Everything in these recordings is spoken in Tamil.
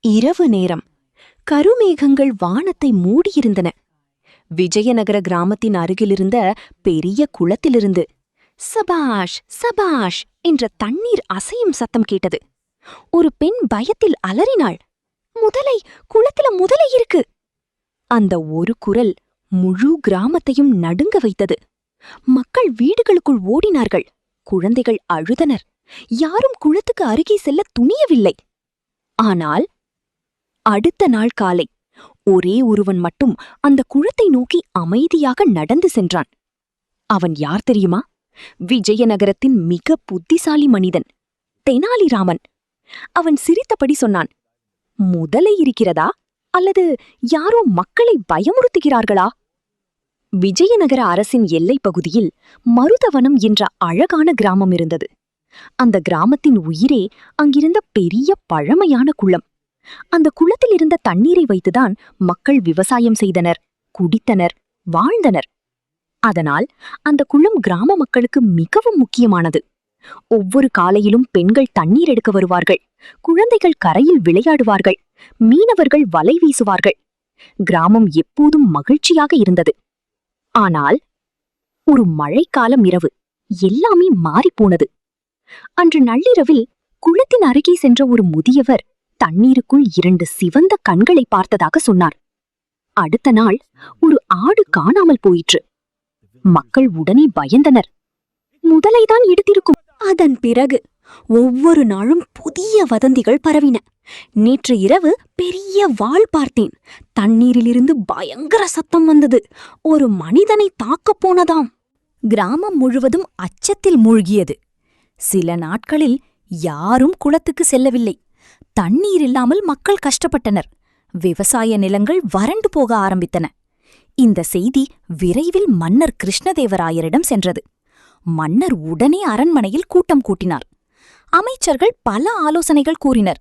இரவு நேரம். கருமேகங்கள் வானத்தை மூடியிருந்தன. விஜயநகர கிராமத்தின் அருகிலிருந்த பெரிய குளத்திலிருந்து சபாஷ் சபாஷ் என்ற தண்ணீர் அசையும் சத்தம் கேட்டது. ஒரு பெண் பயத்தில் அலறினாள். முதலை, குளத்தில முதலை இருக்கு! அந்த ஒரு குரல் முழு கிராமத்தையும் நடுங்க வைத்தது. மக்கள் வீடுகளுக்குள் ஓடினார்கள். குழந்தைகள் அழுதனர். யாரும் குளத்துக்கு அருகே செல்ல துணியவில்லை. ஆனால் அடுத்த நாள் காலை ஒரே ஒருவன் மட்டும் அந்த குளத்தை நோக்கி அமைதியாக நடந்து சென்றான். அவன் யார் தெரியுமா? விஜயநகரத்தின் மிக புத்திசாலி மனிதன், தெனாலிராமன். அவன் சிரித்தபடி சொன்னான், முதலை இருக்கிறதா அல்லது யாரோ மக்களை பயமுறுத்துகிறார்களா? விஜயநகர அரசின் எல்லைப் பகுதியில் மருதவனம் என்ற அழகான கிராமம் இருந்தது. அந்த கிராமத்தின் உயிரே அங்கிருந்த பெரிய பழமையான குளம். அந்த குளத்தில் இருந்த தண்ணீரை வைத்துதான் மக்கள் விவசாயம் செய்தனர், குடித்தனர், வாழ்ந்தனர். அதனால் அந்த குளம் கிராம மக்களுக்கு மிகவும் முக்கியமானது. ஒவ்வொரு காலையிலும் பெண்கள் தண்ணீர் எடுக்க வருவார்கள். குழந்தைகள் கரையில் விளையாடுவார்கள். மீனவர்கள் வலை வீசுவார்கள். கிராமம் எப்போதும் மகிழ்ச்சியாக இருந்தது. ஆனால் ஒரு மழைக்காலம் இரவு எல்லாமே மாறிப்போனது. அன்று நள்ளிரவில் குளத்தின் அருகே சென்ற ஒரு முதியவர் தண்ணீருக்குள் 2 சிவந்த கண்களை பார்த்ததாக சொன்னார். அடுத்த நாள் ஒரு ஆடு காணாமல் போயிற்று. மக்கள் உடனே பயந்தனர். முதலைதான் எடுத்திருக்கும். அதன் பிறகு ஒவ்வொரு நாளும் புதிய வதந்திகள் பரவின. நேற்று இரவு பெரிய வாள் பார்த்தேன். தண்ணீரிலிருந்து பயங்கர சத்தம் வந்தது. ஒரு மனிதனை தாக்கப் போனதாம். கிராமம் முழுவதும் அச்சத்தில் மூழ்கியது. சில நாட்களில் யாரும் குளத்துக்கு செல்லவில்லை. தண்ணீர் இல்லாமல் மக்கள் கஷ்டப்பட்டனர். விவசாய நிலங்கள் வறண்டு போக ஆரம்பித்தன. இந்த செய்தி விரைவில் மன்னர் கிருஷ்ணதேவராயரிடம் சென்றது. மன்னர் உடனே அரண்மனையில் கூட்டம் கூட்டினார். அமைச்சர்கள் பல ஆலோசனைகள் கூறினர்.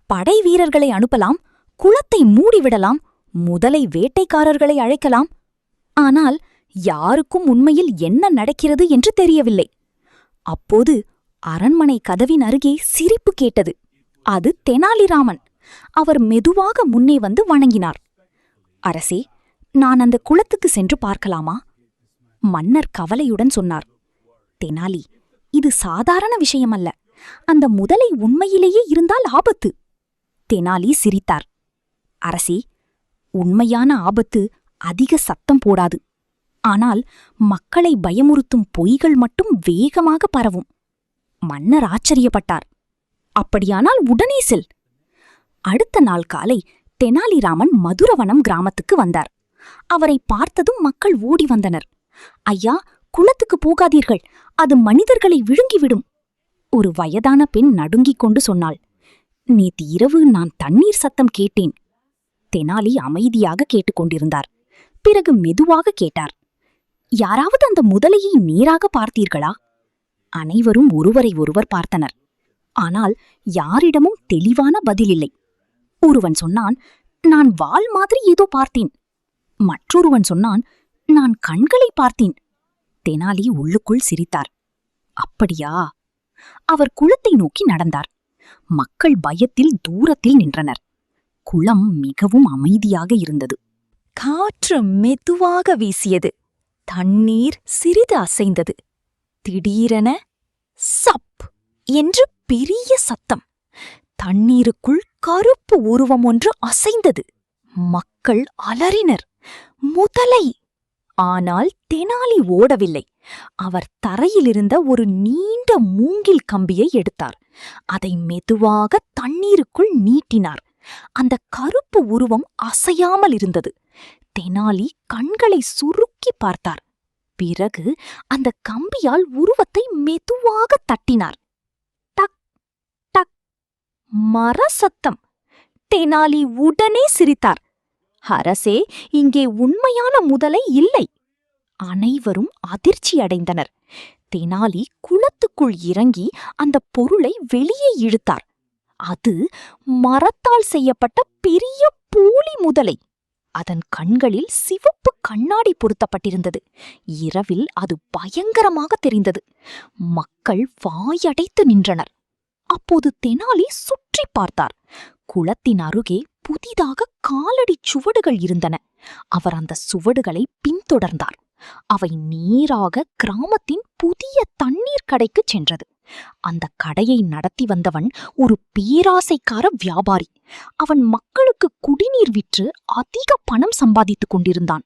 படை வீரர்களை அனுப்பலாம், குளத்தை மூடிவிடலாம், முதலை வேட்டைக்காரர்களை அழைக்கலாம். ஆனால் யாருக்கும் உண்மையில் என்ன நடக்கிறது என்று தெரியவில்லை. அப்போது அரண்மனை கதவின் அருகே சிரிப்பு கேட்டது. அது தெனாலிராமன். அவர் மெதுவாக முன்னே வந்து வணங்கினார். அரசே, நான் அந்த குளத்துக்கு சென்று பார்க்கலாமா? மன்னர் கவலையுடன் சொன்னார். தெனாலி, இது சாதாரண விஷயமல்ல. அந்த முதலை உண்மையிலேயே இருந்தால் ஆபத்து. தெனாலி சிரித்தார். அரசே, உண்மையான ஆபத்து அதிக சத்தம் போடாது. ஆனால் மக்களை பயமுறுத்தும் பொய்கள் மட்டும் வேகமாக பரவும். மன்னர் ஆச்சரியப்பட்டார். அப்படியானால் உடனே செல். அடுத்த நாள் காலை தெனாலிராமன் மதுரவனம் கிராமத்துக்கு வந்தார். அவரை பார்த்ததும் மக்கள் ஓடி வந்தனர். ஐயா, குளத்துக்கு போகாதீர்கள், அது மனிதர்களை விழுங்கிவிடும். ஒரு வயதான பெண் நடுங்கிக் கொண்டு சொன்னாள், நேற்று இரவு நான் தண்ணீர் சத்தம் கேட்டேன். தெனாலி அமைதியாக கேட்டுக்கொண்டிருந்தார். பிறகு மெதுவாக கேட்டார், யாராவது அந்த முதலையை நேராக பார்த்தீர்களா? அனைவரும் ஒருவரை ஒருவர் பார்த்தனர். ஆனால் யாரிடமும் தெளிவான பதிலில்லை. ஒருவன் சொன்னான், நான் வாள் மாதிரி ஏதோ பார்த்தேன். மற்றொருவன் சொன்னான், நான் கண்களை பார்த்தேன். தெனாலி உள்ளுக்குள் சிரித்தார். அப்படியா? அவர் குளத்தை நோக்கி நடந்தார். மக்கள் பயத்தில் தூரத்தில் நின்றனர். குளம் மிகவும் அமைதியாக இருந்தது. காற்று மெதுவாக வீசியது. தண்ணீர் சிறிது அசைந்தது. திடீரென சப் என்று பெரிய சத்தம். தண்ணீருக்குள் கருப்பு உருவம் ஒன்று அசைந்தது. மக்கள் அலறினர். முதலை! ஆனால் தெனாலி ஓடவில்லை. அவர் தரையிலிருந்த ஒரு நீண்ட மூங்கில் கம்பியை எடுத்தார். அதை மெதுவாக தண்ணீருக்குள் நீட்டினார். அந்த கருப்பு உருவம் அசையாமல் இருந்தது. தெனாலி கண்களை சுருக்கி பார்த்தார். பிறகு அந்த கம்பியால் உருவத்தை மெதுவாக தட்டினார். டக் டக், மர சத்தம். தெனாலி உடனே சிரித்தார். அரசே, இங்கே உண்மையான முதலை இல்லை. அனைவரும் அதிர்ச்சியடைந்தனர். தெனாலி குளத்துக்குள் இறங்கி அந்த பொருளை வெளியே இழுத்தார். அது மரத்தால் செய்யப்பட்ட பெரிய போலி முதலை. அதன் கண்களில் சிவப்பு கண்ணாடி பொருத்தப்பட்டிருந்தது. இரவில் அது பயங்கரமாக தெரிந்தது. மக்கள் வாயடைத்து நின்றனர். அப்போது தெனாலி சுற்றி பார்த்தார். குளத்தின் அருகே புதிதாக காலடி சுவடுகள் இருந்தன. அவர் அந்த சுவடுகளை பின்தொடர்ந்தார். அவை நேராக கிராமத்தின் புதிய தண்ணீர் கடைக்குச் சென்றது. அந்த கடையை நடத்தி வந்தவன் ஒரு பேராசைக்கார வியாபாரி. அவன் மக்களுக்கு குடிநீர் விற்று அதிக பணம் சம்பாதித்துக் கொண்டிருந்தான்.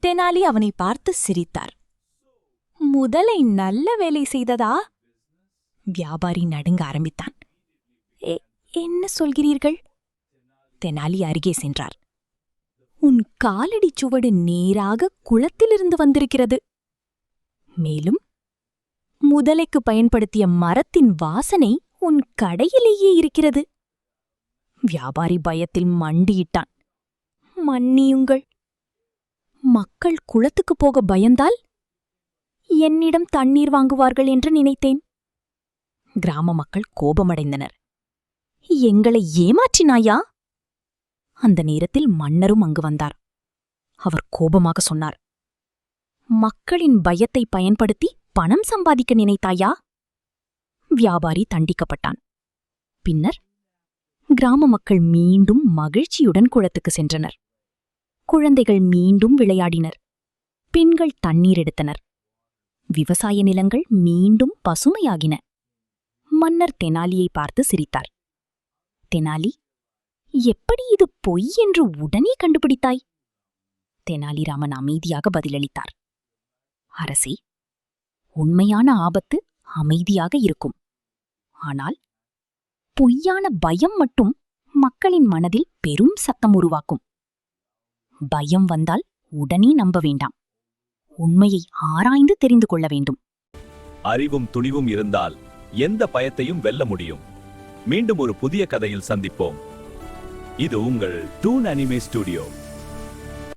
தெனாலி அவனை பார்த்து சிரித்தார். முதலை நல்ல வேலை செய்ததா? வியாபாரி நடுங்க ஆரம்பித்தான். என்ன சொல்கிறீர்கள்? தெனாலி அருகே சென்றார். உன் காலடி சுவடு நேராக குளத்திலிருந்து வந்திருக்கிறது. மேலும் முதலைக்கு பயன்படுத்திய மரத்தின் வாசனை உன் கடையிலேயே இருக்கிறது. வியாபாரி பயத்தில் மண்டியிட்டான். மன்னியுங்கள். மக்கள் குளத்துக்கு போக பயந்தால் என்னிடம் தண்ணீர் வாங்குவார்கள் என்று நினைத்தேன். கிராம மக்கள் கோபமடைந்தனர். எங்களை ஏமாற்றினாயா? அந்த நேரத்தில் மன்னரும் அங்கு வந்தார். அவர் கோபமாக சொன்னார். மக்களின் பயத்தை பயன்படுத்தி பணம் சம்பாதிக்க நினைத்தாயா? வியாபாரி தண்டிக்கப்பட்டான். பின்னர் கிராம மக்கள் மீண்டும் மகிழ்ச்சியுடன் குளத்துக்கு சென்றனர். குழந்தைகள் மீண்டும் விளையாடினர். பெண்கள் தண்ணீர் எடுத்தனர். விவசாய நிலங்கள் மீண்டும் பசுமையாகின. மன்னர் தெனாலியை பார்த்து சிரித்தார். தெனாலி, எப்படி இது பொய் என்று உடனே கண்டுபிடித்தாய்? தெனாலிராமன் அமைதியாக பதிலளித்தார். அரசே, உண்மையான ஆபத்து அமைதியாக இருக்கும். ஆனால் பொய்யான பயம் மட்டும் மக்களின் மனதில் பெரும் சத்தம் உருவாக்கும். பயம் வந்தால் உடனே நம்ப வேண்டாம். உண்மையை ஆராய்ந்து தெரிந்து கொள்ள வேண்டும். அறிவும் துணிவும் இருந்தால் எந்த பயத்தையும் வெல்ல முடியும். மீண்டும் ஒரு புதிய கதையில் சந்திப்போம். இது உங்கள் டூன் அனிமே ஸ்டுடியோ.